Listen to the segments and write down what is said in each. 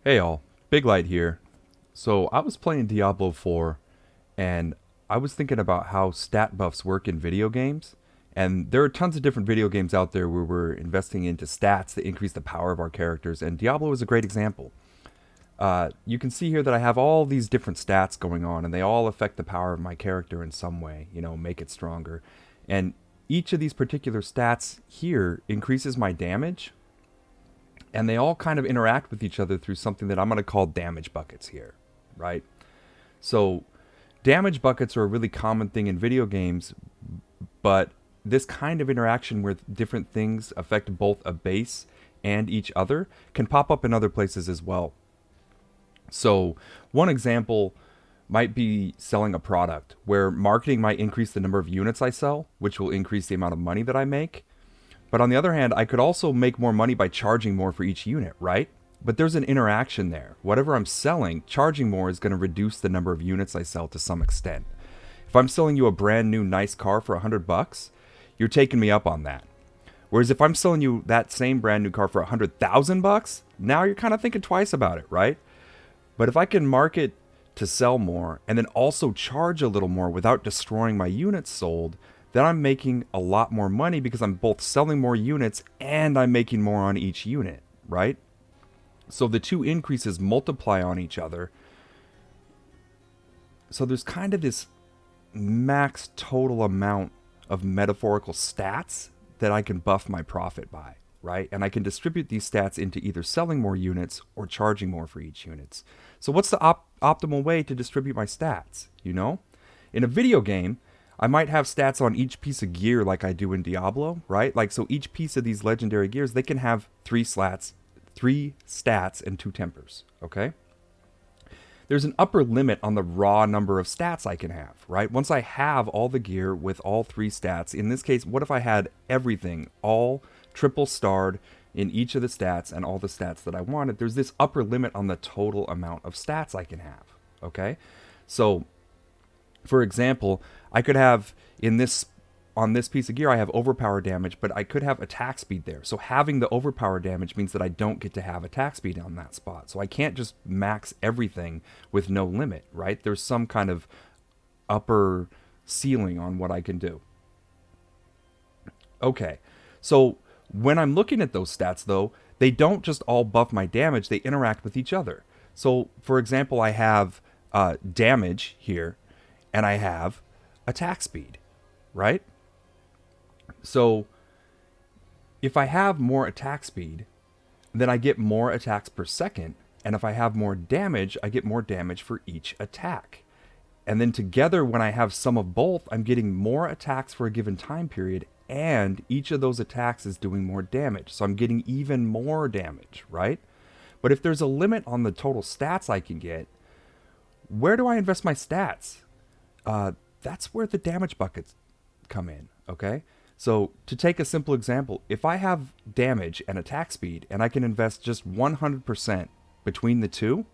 Hey all, Big Light here. So I was playing Diablo 4 and I was thinking about how stat buffs work in video games. And there are tons of different video games out there where we're investing into stats that increase the power of our characters, and Diablo is a great example. You can see here that I have all these different stats going on, and they all affect the power of my character in some way, make it stronger. And each of these particular stats here increases my damage, and they all kind of interact with each other through something that I'm going to call damage buckets here, right? So, damage buckets are a really common thing in video games, but this kind of interaction where different things affect both a base and each other can pop up in other places as well. So, one example might be selling a product where marketing might increase the number of units I sell, which will increase the amount of money that I make. But on the other hand, I could also make more money by charging more for each unit, right? But there's an interaction there. Whatever I'm selling, charging more is going to reduce the number of units I sell to some extent. If I'm selling you a brand new nice car for $100, you're taking me up on that. Whereas if I'm selling you that same brand new car for $100,000, now you're kind of thinking twice about it, right? But if I can market to sell more and then also charge a little more without destroying my units sold, then I'm making a lot more money because I'm both selling more units and I'm making more on each unit, right? So the two increases multiply on each other. So there's kind of this max total amount of metaphorical stats that I can buff my profit by, right? And I can distribute these stats into either selling more units or charging more for each units. So what's the optimal way to distribute my stats, In a video game, I might have stats on each piece of gear like I do in Diablo, right? Like, so each piece of these legendary gears, they can have three stats and two tempers, okay? There's an upper limit on the raw number of stats I can have, right? Once I have all the gear with all three stats, in this case, what if I had everything, all triple starred in each of the stats and all the stats that I wanted? There's this upper limit on the total amount of stats I can have, okay? So, for example, I could have on this piece of gear, I have overpower damage, but I could have attack speed there. So having the overpower damage means that I don't get to have attack speed on that spot. So I can't just max everything with no limit, right? There's some kind of upper ceiling on what I can do. Okay, so when I'm looking at those stats, though, they don't just all buff my damage, they interact with each other. So, for example, I have damage here, and I have attack speed, right? So if I have more attack speed, then I get more attacks per second. And if I have more damage, I get more damage for each attack. And then together, when I have some of both, I'm getting more attacks for a given time period. And each of those attacks is doing more damage. So I'm getting even more damage, right? But if there's a limit on the total stats I can get, where do I invest my stats? That's where the damage buckets come in, okay? So to take a simple example, if I have damage and attack speed and I can invest just 100% between the two,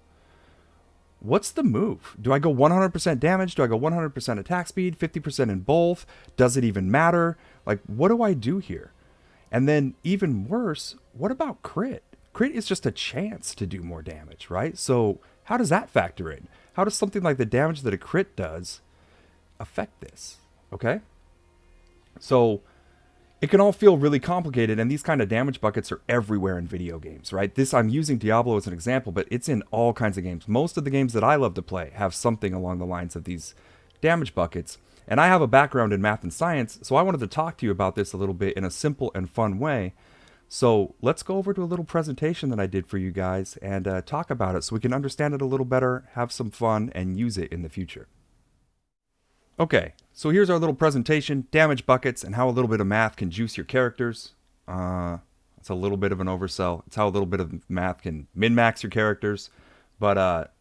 what's the move? Do I go 100% damage? Do I go 100% attack speed, 50% in both? Does it even matter? Like, what do I do here? And then even worse, what about crit? Crit is just a chance to do more damage, right? So how does that factor in? How does something like the damage that a crit does affect this? Okay? So it can all feel really complicated, and these kind of damage buckets are everywhere in video games, right? I'm using Diablo as an example, but it's in all kinds of games. Most of the games that I love to play have something along the lines of these damage buckets. And I have a background in math and science, so I wanted to talk to you about this a little bit in a simple and fun way. So let's go over to a little presentation that I did for you guys and talk about it so we can understand it a little better, have some fun, and use it in the future. Okay, so here's our little presentation, damage buckets, and how a little bit of math can juice your characters. It's a little bit of an oversell. It's how a little bit of math can min-max your characters. But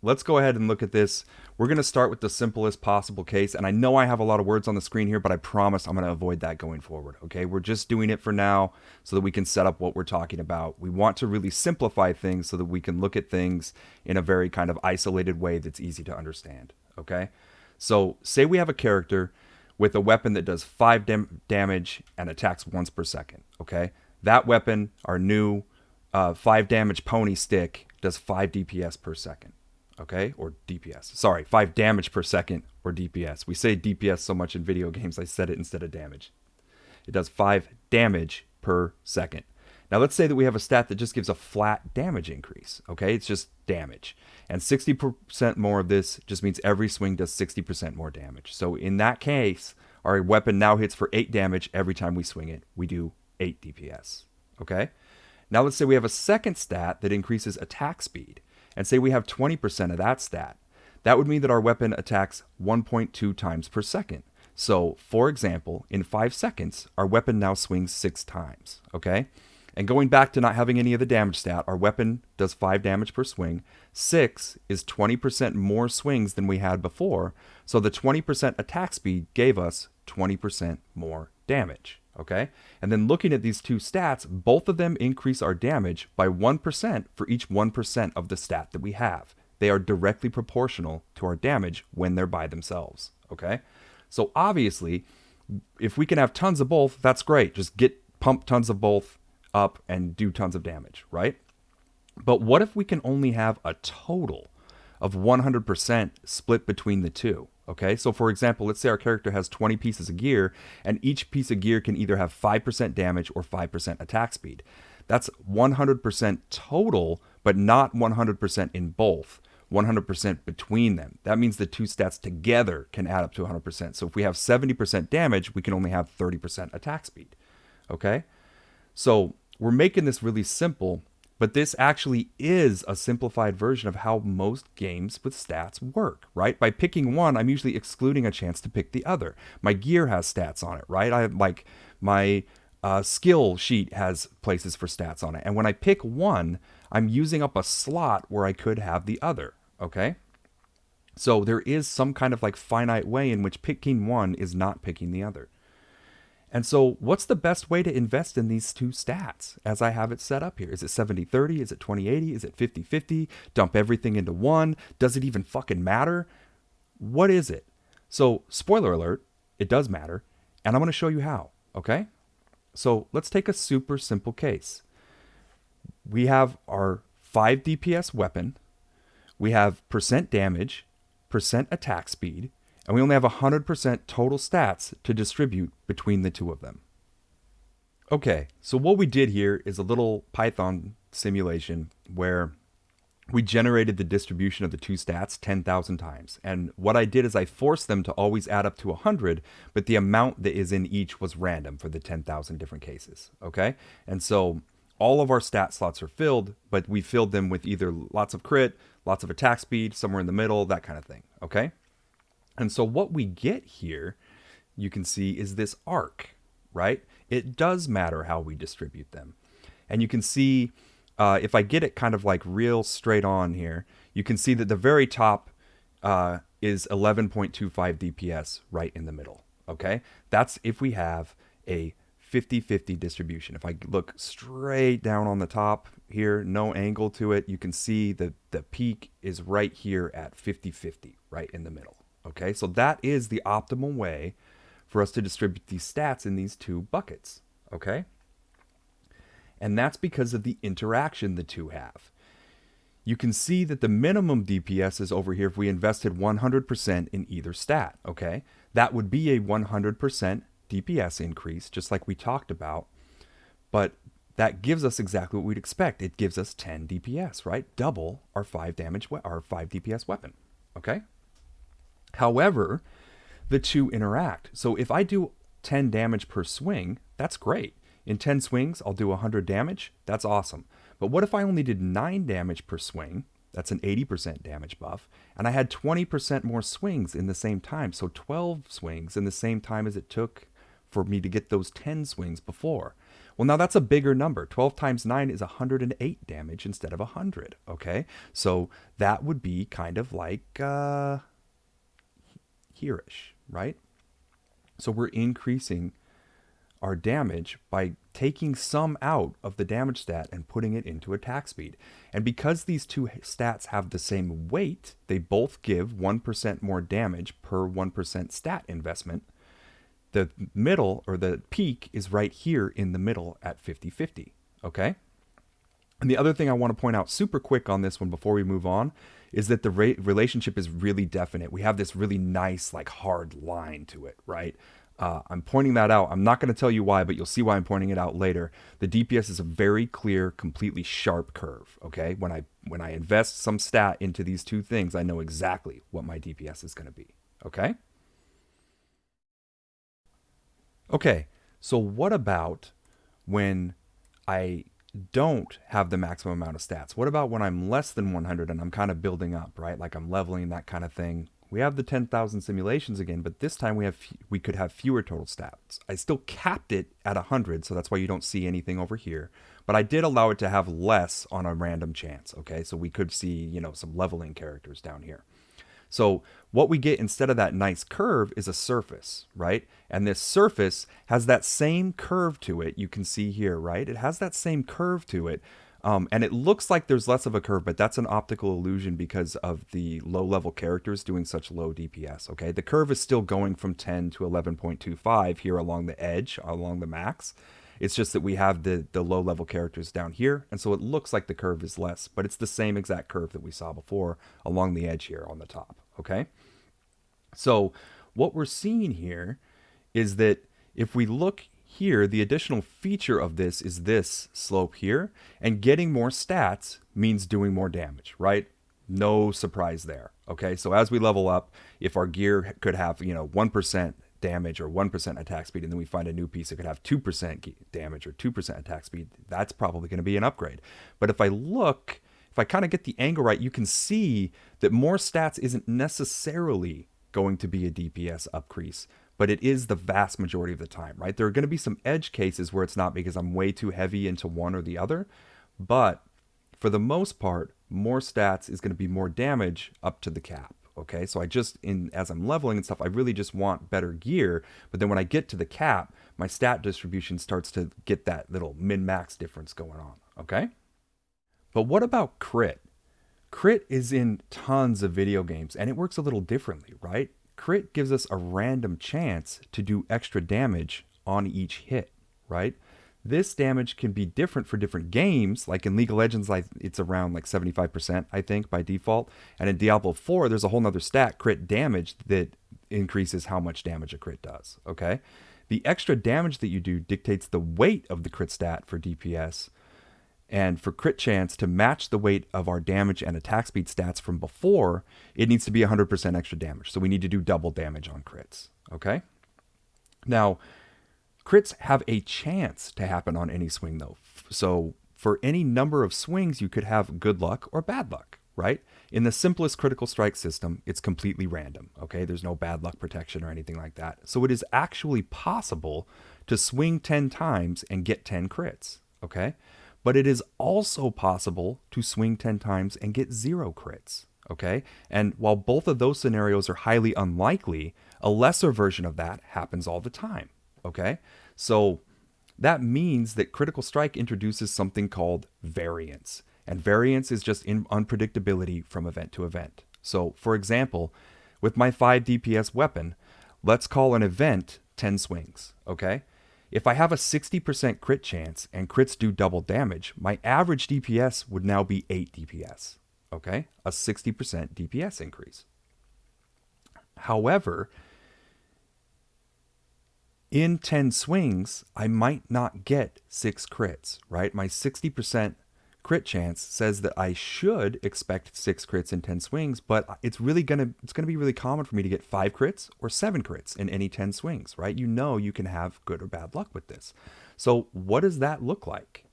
let's go ahead and look at this. We're going to start with the simplest possible case, and I know I have a lot of words on the screen here, but I promise I'm going to avoid that going forward, okay? We're just doing it for now so that we can set up what we're talking about. We want to really simplify things so that we can look at things in a very kind of isolated way that's easy to understand, okay? So say we have a character with a weapon that does 5 damage and attacks once per second, okay? That weapon, our new 5 damage pony stick, does 5 DPS per second. Okay, or DPS. Sorry, 5 damage per second, or DPS. We say DPS so much in video games, I said it instead of damage. It does 5 damage per second. Now let's say that we have a stat that just gives a flat damage increase. Okay, it's just damage. And 60% more of this just means every swing does 60% more damage. So in that case, our weapon now hits for 8 damage every time we swing it. We do 8 DPS. Okay? Now let's say we have a second stat that increases attack speed. And say we have 20% of that stat. That would mean that our weapon attacks 1.2 times per second. So, for example, in 5 seconds, our weapon now swings 6 times. Okay? And going back to not having any of the damage stat, our weapon does 5 damage per swing. 6 is 20% more swings than we had before. So the 20% attack speed gave us 20% more damage. Okay? And then looking at these two stats, both of them increase our damage by 1% for each 1% of the stat that we have. They are directly proportional to our damage when they're by themselves. Okay? So obviously, if we can have tons of both, that's great. Just pump tons of both up and do tons of damage, right? But what if we can only have a total of 100% split between the two? Okay, so for example, let's say our character has 20 pieces of gear, and each piece of gear can either have 5% damage or 5% attack speed. That's 100% total, but not 100% in both. 100% between them. That means the two stats together can add up to 100%. So if we have 70% damage, we can only have 30% attack speed. Okay? So we're making this really simple, but this actually is a simplified version of how most games with stats work, right? By picking one, I'm usually excluding a chance to pick the other. My gear has stats on it, right? I have like my skill sheet has places for stats on it. And when I pick one, I'm using up a slot where I could have the other, okay? So there is some kind of like finite way in which picking one is not picking the other. And so what's the best way to invest in these two stats as I have it set up here? Is it 70-30? Is it 20-80? Is it 50-50? Dump everything into one? Does it even fucking matter? What is it? So spoiler alert, it does matter. And I'm going to show you how, okay? So let's take a super simple case. We have our 5 DPS weapon. We have percent damage, percent attack speed, and we only have 100% total stats to distribute between the two of them. Okay, so what we did here is a little Python simulation where we generated the distribution of the two stats 10,000 times. And what I did is I forced them to always add up to 100, but the amount that is in each was random for the 10,000 different cases, okay? And so all of our stat slots are filled, but we filled them with either lots of crit, lots of attack speed, somewhere in the middle, that kind of thing, okay? And so what we get here, you can see, is this arc, right? It does matter how we distribute them. And you can see, if I get it kind of like real straight on here, you can see that the very top is 11.25 DPS right in the middle, okay? That's if we have a 50-50 distribution. If I look straight down on the top here, no angle to it, you can see that the peak is right here at 50-50, right in the middle. Okay, so that is the optimal way for us to distribute these stats in these two buckets, okay? And that's because of the interaction the two have. You can see that the minimum DPS is over here if we invested 100% in either stat, okay? That would be a 100% DPS increase, just like we talked about, but that gives us exactly what we'd expect. It gives us 10 DPS, right? Double our 5 DPS weapon, okay? However, the two interact. So if I do 10 damage per swing, that's great. In 10 swings, I'll do 100 damage. That's awesome. But what if I only did 9 damage per swing? That's an 80% damage buff. And I had 20% more swings in the same time. So 12 swings in the same time as it took for me to get those 10 swings before. Well, now that's a bigger number. 12 times 9 is 108 damage instead of 100, okay? So that would be kind of like here-ish, right? So we're increasing our damage by taking some out of the damage stat and putting it into attack speed. And because these two stats have the same weight, they both give 1% more damage per 1% stat investment. The middle, or the peak, is right here in the middle at 50-50, okay? And the other thing I want to point out super quick on this one before we move on is that the relationship is really definite. We have this really nice, like hard line to it, right? I'm pointing that out. I'm not going to tell you why, but you'll see why I'm pointing it out later. The DPS is a very clear, completely sharp curve. Okay, when I invest some stat into these two things, I know exactly what my DPS is going to be. Okay. Okay. So what about when I don't have the maximum amount of stats? What about when I'm less than 100 and I'm kind of building up, right? Like I'm leveling, that kind of thing. We have the 10,000 simulations again, but this time we could have fewer total stats. I still capped it at 100, so that's why you don't see anything over here. But I did allow it to have less on a random chance, okay? So we could see, some leveling characters down here. So what we get instead of that nice curve is a surface, right? And this surface has that same curve to it. You can see here, right? It has that same curve to it. And it looks like there's less of a curve, but that's an optical illusion because of the low level characters doing such low DPS, okay? The curve is still going from 10 to 11.25 here along the edge, along the max. It's just that we have the low level characters down here, and so it looks like the curve is less, but it's the same exact curve that we saw before along the edge here on the top, okay? So what we're seeing here is that if we look here, the additional feature of this is this slope here, and getting more stats means doing more damage, right? No surprise there, okay? So as we level up, if our gear could have, 1% damage or 1% attack speed, and then we find a new piece that could have 2% damage or 2% attack speed, that's probably going to be an upgrade. But if I kind of get the angle right, you can see that more stats isn't necessarily going to be a DPS increase, but it is the vast majority of the time, right? There are going to be some edge cases where it's not because I'm way too heavy into one or the other, but for the most part, more stats is going to be more damage up to the cap. Okay, so as I'm leveling and stuff, I really just want better gear. But then when I get to the cap, my stat distribution starts to get that little min-max difference going on. Okay, but what about crit? Crit is in tons of video games, and it works a little differently, right? Crit gives us a random chance to do extra damage on each hit, right? This damage can be different for different games. Like in League of Legends, it's around like 75%, I think, by default. And in Diablo 4, there's a whole nother stat, crit damage, that increases how much damage a crit does, okay? The extra damage that you do dictates the weight of the crit stat for DPS. And for crit chance to match the weight of our damage and attack speed stats from before, it needs to be 100% extra damage. So we need to do double damage on crits, okay? Now, crits have a chance to happen on any swing, though. So for any number of swings, you could have good luck or bad luck, right? In the simplest critical strike system, it's completely random, okay? There's no bad luck protection or anything like that. So it is actually possible to swing 10 times and get 10 crits, okay? But it is also possible to swing 10 times and get 0 crits, okay? And while both of those scenarios are highly unlikely, a lesser version of that happens all the time, okay? So that means that critical strike introduces something called variance. And variance is just unpredictability from event to event. So for example, with my 5 DPS weapon, let's call an event 10 swings, okay? If I have a 60% crit chance and crits do double damage, my average DPS would now be 8 DPS, okay? A 60% DPS increase. However, in 10 swings, I might not get 6 crits, right? My 60% crit chance says that I should expect 6 crits in 10 swings, but it's gonna be really common for me to get 5 crits or 7 crits in any 10 swings, right? You can have good or bad luck with this. So what does that look like?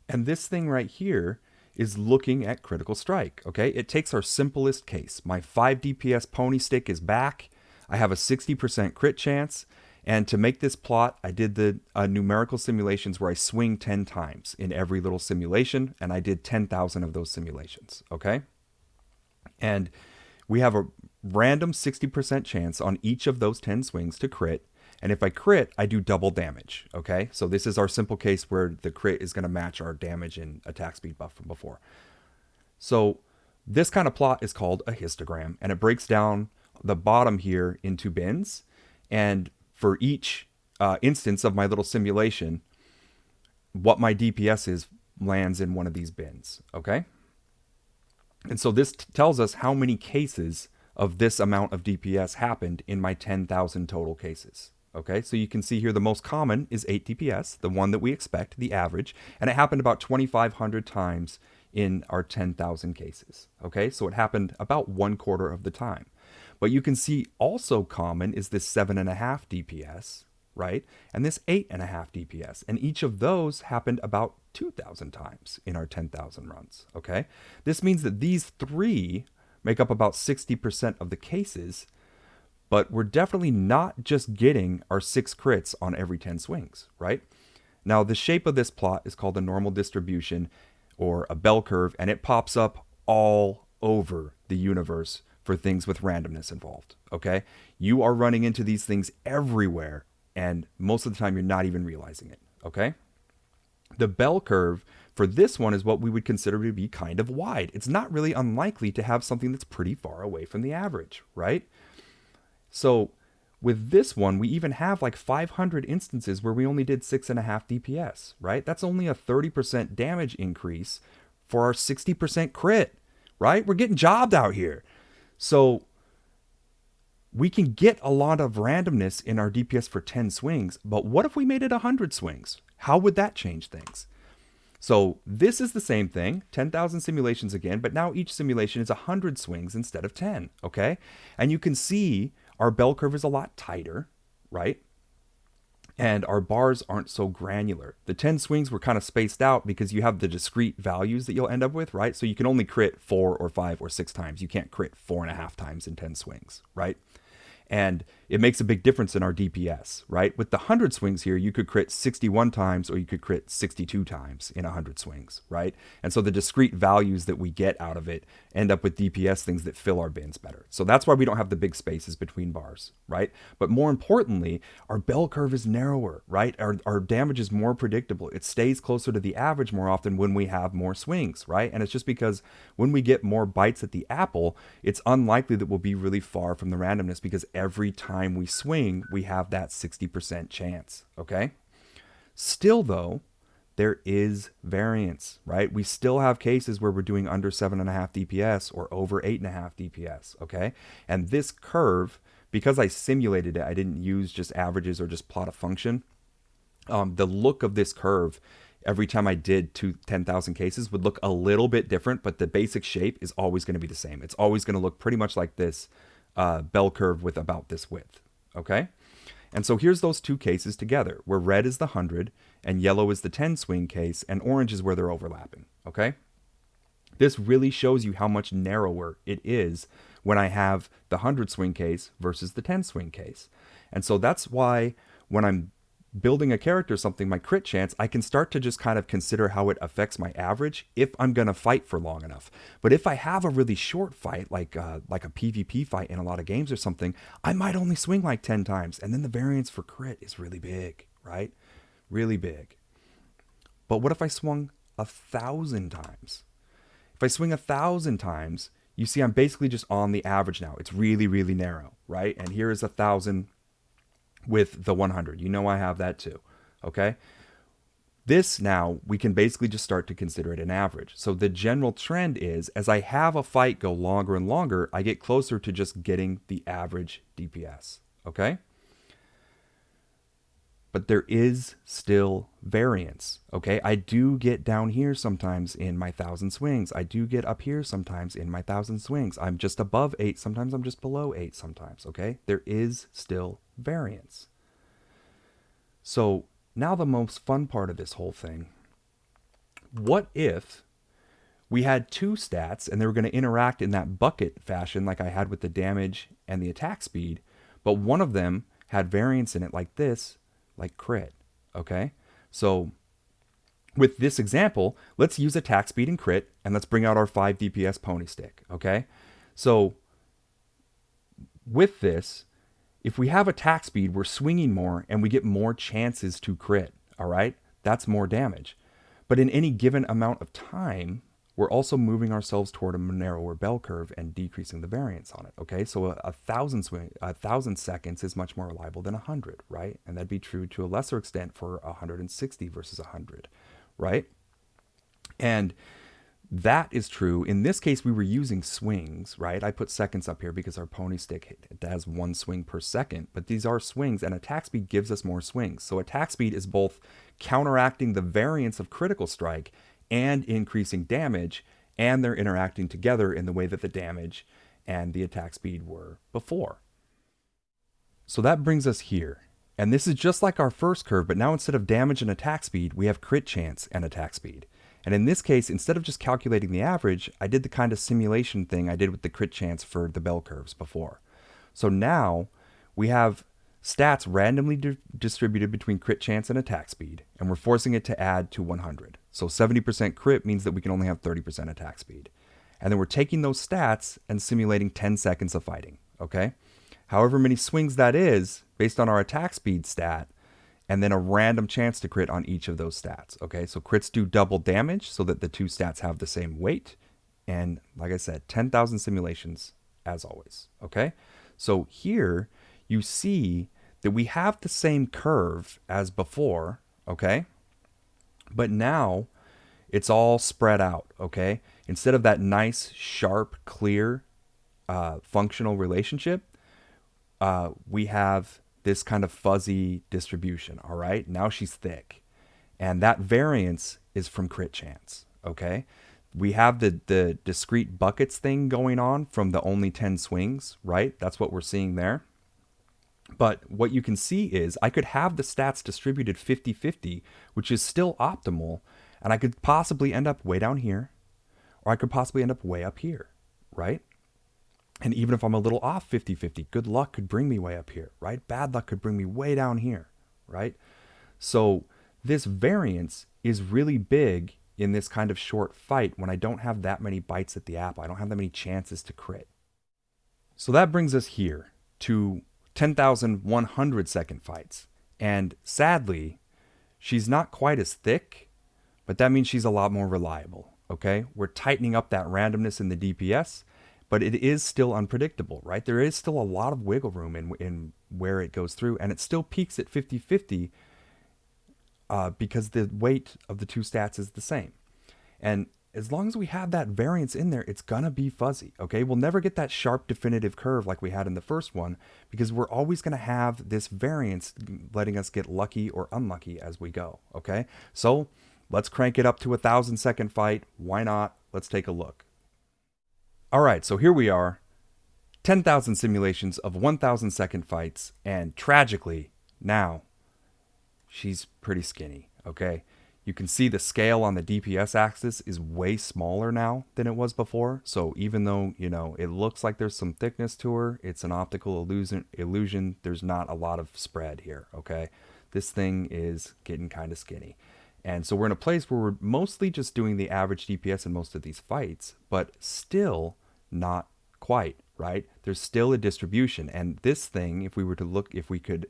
And this thing right here is looking at critical strike, okay? It takes our simplest case. My 5 DPS pony stick is back. I have a 60% crit chance. And to make this plot, I did the numerical simulations where I swing 10 times in every little simulation, and I did 10,000 of those simulations, okay? And we have a random 60% chance on each of those 10 swings to crit, and if I crit, I do double damage, okay? So this is our simple case where the crit is going to match our damage and attack speed buff from before. So this kind of plot is called a histogram, and it breaks down the bottom here into bins, and for each instance of my little simulation, what my DPS is lands in one of these bins, okay? And so this tells us how many cases of this amount of DPS happened in my 10,000 total cases. Okay, so you can see here the most common is 8 DPS, the one that we expect, the average, and it happened about 2,500 times in our 10,000 cases. Okay, so it happened about 1/4 of the time. But you can see also common is this 7.5 DPS, right? And this 8.5 DPS. And each of those happened about 2,000 times in our 10,000 runs. Okay, this means that these three make up about 60% of the cases, but we're definitely not just getting our 6 crits on every 10 swings, right? Now, the shape of this plot is called a normal distribution or a bell curve, and it pops up all over the universe for things with randomness involved, okay? You are running into these things everywhere, and most of the time you're not even realizing it, okay? The bell curve for this one is what we would consider to be kind of wide. It's not really unlikely to have something that's pretty far away from the average, right? So with this one, we even have like 500 instances where we only did 6.5 DPS, right? That's only a 30% damage increase for our 60% crit, right? We're getting jobbed out here. So we can get a lot of randomness in our DPS for 10 swings, but what if we made it 100 swings? How would that change things? So this is the same thing, 10,000 simulations again, but now each simulation is 100 swings instead of 10, okay? And you can see our bell curve is a lot tighter, right? And our bars aren't so granular. The 10 swings were kind of spaced out because you have the discrete values that you'll end up with, right? So you can only crit 4 or 5 or 6 times. You can't crit 4.5 times in 10 swings, right? And it makes a big difference in our DPS, right? With the 100 swings here, you could crit 61 times or you could crit 62 times in 100 swings, right? And so the discrete values that we get out of it end up with DPS things that fill our bins better. So that's why we don't have the big spaces between bars, right? But more importantly, our bell curve is narrower, right? Our damage is more predictable. It stays closer to the average more often when we have more swings, right? And it's just because when we get more bites at the apple, it's unlikely that we'll be really far from the randomness because every time we swing, we have that 60% chance, okay? Still though, there is variance, right? We still have cases where we're doing under 7.5 DPS or over 8.5 DPS, okay? And this curve, because I simulated it, I didn't use just averages or just plot a function. The look of this curve every time I did 10,000 cases would look a little bit different, but the basic shape is always going to be the same. It's always going to look pretty much like this bell curve with about this width, okay? And so here's those two cases together, where red is the 100 and yellow is the 10 swing case and orange is where they're overlapping, okay? This really shows you how much narrower it is when I have the 100 swing case versus the 10 swing case. And so that's why when I'm building a character something, my crit chance, I can start to just kind of consider how it affects my average if I'm going to fight for long enough. But if I have a really short fight, like a PvP fight in a lot of games or something, I might only swing like 10 times. And then the variance for crit is really big, right? Really big. But what if I swung 1,000 times? If I swing 1,000 times, you see I'm basically just on the average now. It's really, really narrow, right? And here is 1,000 with the 100. You know I have that too, okay? This now, we can basically just start to consider it an average. So the general trend is, as I have a fight go longer and longer, I get closer to just getting the average DPS, okay? But there is still variance, okay? I do get down here sometimes in my 1,000 swings. I do get up here sometimes in my 1,000 swings. I'm just above 8. Sometimes I'm just below 8 sometimes, okay? There is still variance. So now the most fun part of this whole thing. What if we had two stats and they were going to interact in that bucket fashion like I had with the damage and the attack speed, but one of them had variance in it like this, like crit, okay? So with this example, let's use attack speed and crit, and let's bring out our 5 DPS pony stick, okay? So with this, if we have attack speed, we're swinging more and we get more chances to crit, all right? That's more damage. But in any given amount of time, we're also moving ourselves toward a narrower bell curve and decreasing the variance on it. Okay, so a thousand seconds is much more reliable than 100, right? And that'd be true to a lesser extent for 160 versus 100, right? And that is true. In this case, we were using swings, right? I put seconds up here because our pony stick has one swing per second, but these are swings, and attack speed gives us more swings. So attack speed is both counteracting the variance of critical strike and increasing damage, and they're interacting together in the way that the damage and the attack speed were before. So that brings us here. And this is just like our first curve, but now instead of damage and attack speed, we have crit chance and attack speed. And in this case, instead of just calculating the average, I did the kind of simulation thing I did with the crit chance for the bell curves before. So now we have stats randomly distributed between crit chance and attack speed, and we're forcing it to add to 100. So 70% crit means that we can only have 30% attack speed. And then we're taking those stats and simulating 10 seconds of fighting, okay? However many swings that is, based on our attack speed stat, and then a random chance to crit on each of those stats. Okay, so crits do double damage so that the two stats have the same weight. And like I said, 10,000 simulations as always. Okay, so here you see that we have the same curve as before. Okay, but now it's all spread out. Okay, instead of that nice, sharp, clear functional relationship, we have this kind of fuzzy distribution, all right? Now she's thick. And that variance is from crit chance, okay? We have the discrete buckets thing going on from the only 10 swings, right? That's what we're seeing there. But what you can see is I could have the stats distributed 50-50, which is still optimal, and I could possibly end up way down here, or I could possibly end up way up here, right? And even if I'm a little off 50-50, good luck could bring me way up here, right? Bad luck could bring me way down here, right? So this variance is really big in this kind of short fight when I don't have that many bites at the apple. I don't have that many chances to crit. So that brings us here to 10,100 second fights. And sadly, she's not quite as thick, but that means she's a lot more reliable, okay? We're tightening up that randomness in the DPS, but it is still unpredictable, right? There is still a lot of wiggle room in where it goes through, and it still peaks at 50-50 because the weight of the two stats is the same. And as long as we have that variance in there, it's gonna be fuzzy, okay? We'll never get that sharp definitive curve like we had in the first one because we're always gonna have this variance letting us get lucky or unlucky as we go, okay? So let's crank it up to 1,000 second fight. Why not? Let's take a look. All right, so here we are, 10,000 simulations of 1,000 second fights, and tragically, now, she's pretty skinny, okay? You can see the scale on the DPS axis is way smaller now than it was before, so even though, you know, it looks like there's some thickness to her, it's an optical illusion, there's not a lot of spread here, okay? This thing is getting kind of skinny. And so we're in a place where we're mostly just doing the average DPS in most of these fights, but still not quite, right? There's still a distribution. And this thing, if we were to look, if we could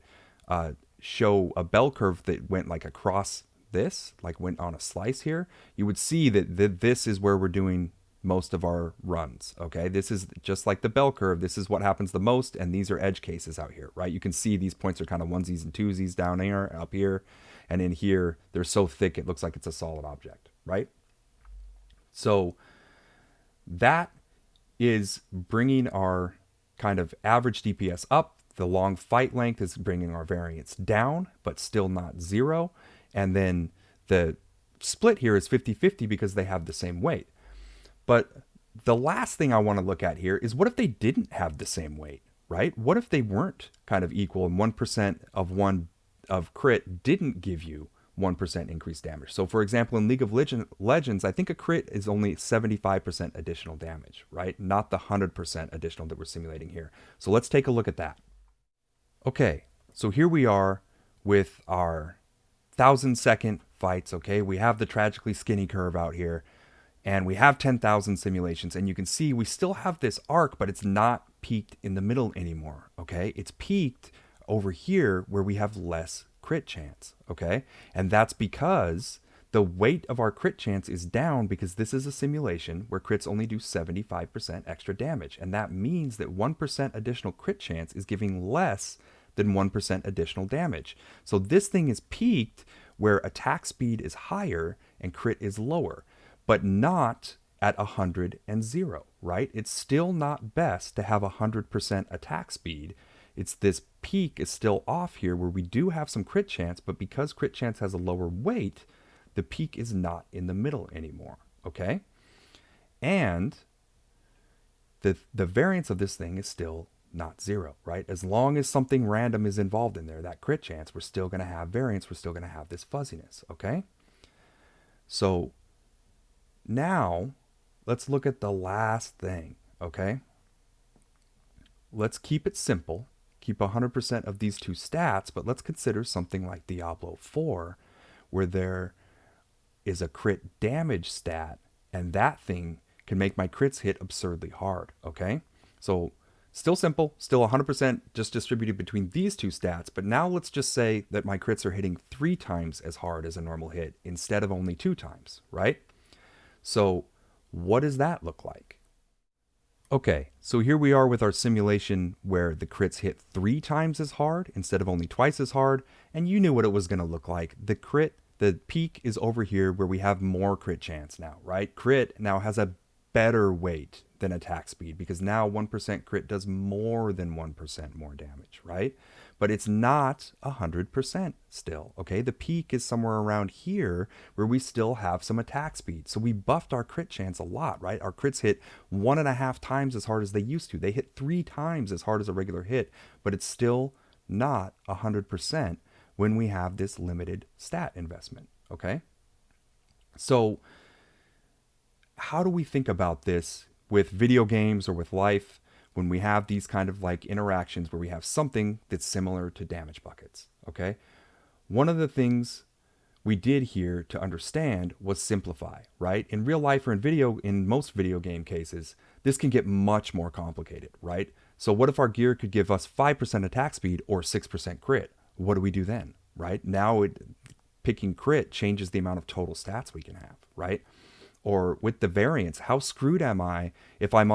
show a bell curve that went like across this, like went on a slice here, you would see that this is where we're doing most of our runs, okay? This is just like the bell curve. This is what happens the most, and these are edge cases out here, right? You can see these points are kind of onesies and twosies down here, up here, and in here, they're so thick it looks like it's a solid object, right? So that is bringing our kind of average DPS up. The long fight length is bringing our variance down, but still not zero. And then the split here is 50-50 because they have the same weight. But the last thing I want to look at here is what if they didn't have the same weight, right? What if they weren't kind of equal and 1% of crit didn't give you 1% increased damage? So for example, in League of Legends, I think a crit is only 75% additional damage, right? Not the 100% additional that we're simulating here. So let's take a look at that. Okay, so here we are with our 1,000 second fights, okay? We have the tragically skinny curve out here, and we have 10,000 simulations, and you can see we still have this arc, but it's not peaked in the middle anymore, okay? It's peaked over here where we have less crit chance, okay? And that's because the weight of our crit chance is down because this is a simulation where crits only do 75% extra damage. And that means that 1% additional crit chance is giving less than 1% additional damage. So this thing is peaked where attack speed is higher and crit is lower, but not at 100 and 0, right? It's still not best to have 100% attack speed. It's this peak is still off here where we do have some crit chance, but because crit chance has a lower weight, the peak is not in the middle anymore, okay? And the variance of this thing is still not 0, right? As long as something random is involved in there, that crit chance, we're still going to have variance, we're still going to have this fuzziness, okay? So now let's look at the last thing, okay? Let's keep it simple, keep 100% of these two stats, but let's consider something like Diablo 4, where there is a crit damage stat, and that thing can make my crits hit absurdly hard, okay? So still simple, still 100% just distributed between these two stats, but now let's just say that my crits are hitting 3 times as hard as a normal hit instead of only 2 times, right? So what does that look like? Okay, so here we are with our simulation where the crits hit 3 times as hard instead of only twice as hard, and you knew what it was going to look like. The peak is over here where we have more crit chance now, right? Crit now has a better weight than attack speed because now 1% crit does more than 1% more damage, right? But it's not 100% still, okay? The peak is somewhere around here where we still have some attack speed. So we buffed our crit chance a lot, right? Our crits hit 1.5 times as hard as they used to. They hit 3 times as hard as a regular hit, but it's still not 100% when we have this limited stat investment, okay? So how do we think about this with video games or with life when we have these kind of like interactions where we have something that's similar to damage buckets, okay? One of the things we did here to understand was simplify, right? In real life or in most video game cases, this can get much more complicated, right? So what if our gear could give us 5% attack speed or 6% crit? What do we do then, right? Now picking crit changes the amount of total stats we can have, right? Or with the variance, how screwed am I if I'm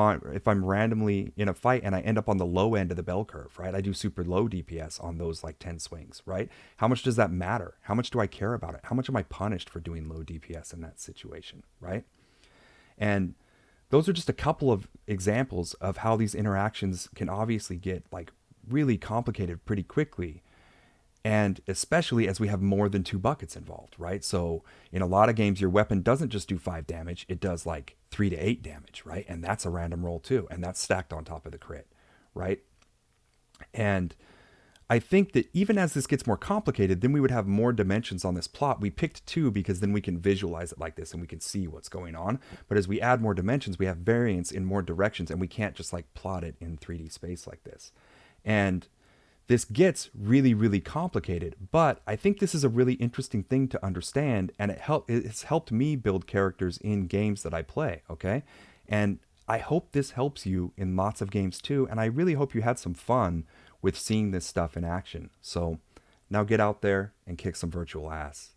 randomly in a fight and I end up on the low end of the bell curve, right? I do super low DPS on those like 10 swings, right? How much does that matter? How much do I care about it? How much am I punished for doing low DPS in that situation, right? And those are just a couple of examples of how these interactions can obviously get like really complicated pretty quickly. And especially as we have more than 2 buckets involved, right? So in a lot of games, your weapon doesn't just do 5 damage, it does like 3 to 8 damage, right? And that's a random roll too. And that's stacked on top of the crit, right? And I think that even as this gets more complicated, then we would have more dimensions on this plot. We picked 2 because then we can visualize it like this and we can see what's going on. But as we add more dimensions, we have variance in more directions and we can't just like plot it in 3D space like this. And this gets really, really complicated, but I think this is a really interesting thing to understand, and it's helped me build characters in games that I play, okay? And I hope this helps you in lots of games too, and I really hope you had some fun with seeing this stuff in action. So now get out there and kick some virtual ass.